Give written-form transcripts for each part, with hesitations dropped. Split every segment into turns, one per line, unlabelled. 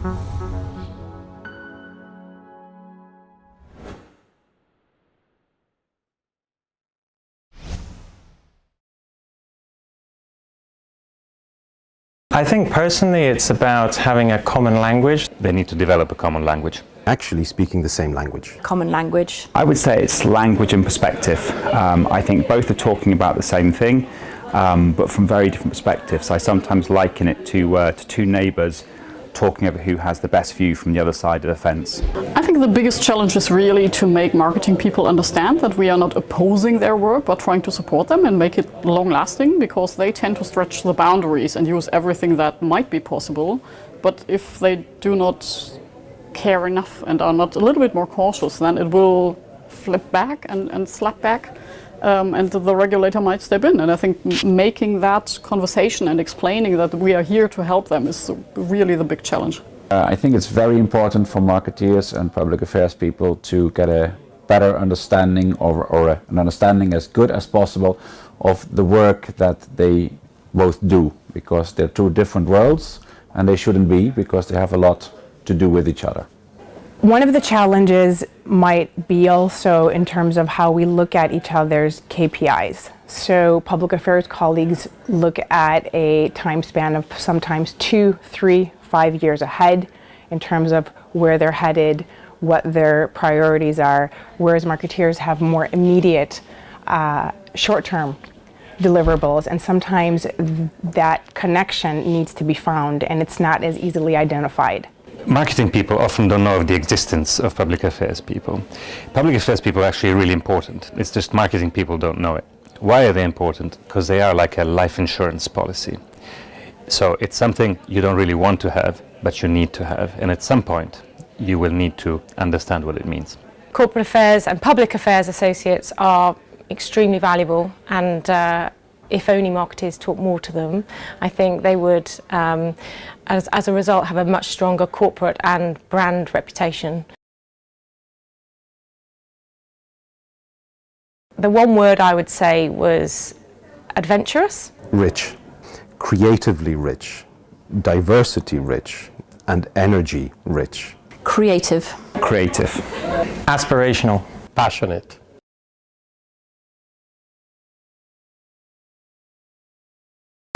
I think personally it's about having a common language.
They need to develop a common language.
Actually speaking the same language.
Common language.
I would say it's language and perspective. I think both are talking about the same thing, but from very different perspectives. I sometimes liken it to two neighbours talking over who has the best view from the other side of the fence.
I think the biggest challenge is really to make marketing people understand that we are not opposing their work but trying to support them and make it long-lasting, because they tend to stretch the boundaries and use everything that might be possible. But if they do not care enough and are not a little bit more cautious, then it will flip back and slap back. And the regulator might step in. And I think making that conversation and explaining that we are here to help them is really the big challenge.
I think it's very important for marketeers and public affairs people to get a better understanding or an understanding as good as possible of the work that they both do, because they're two different worlds and they shouldn't be, because they have a lot to do with each other.
One of the challenges might be also in terms of how we look at each other's KPIs. So public affairs colleagues look at a time span of sometimes 2, 3, 5 years ahead in terms of where they're headed, what their priorities are, whereas marketeers have more immediate short-term deliverables, and sometimes that connection needs to be found and it's not as easily identified.
Marketing people often don't know of the existence of public affairs people. Public affairs people are actually really important. It's just marketing people don't know it. Why are they important? Because they are like a life insurance policy. So it's something you don't really want to have, but you need to have. And at some point, you will need to understand what it means.
Corporate affairs and public affairs associates are extremely valuable, and if only marketers talk more to them, I think they would, as a result, have a much stronger corporate and brand reputation. The one word I would say was adventurous.
Rich, creatively rich, diversity rich, and energy rich.
Creative.
Creative.
Aspirational.
Passionate.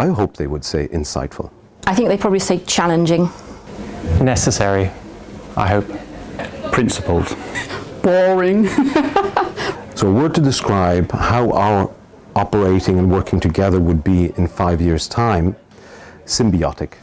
I hope they would say insightful.
I think they probably say challenging.
Necessary, I hope.
Principled.
Boring.
So a word to describe how our operating and working together would be in 5 years' time: symbiotic.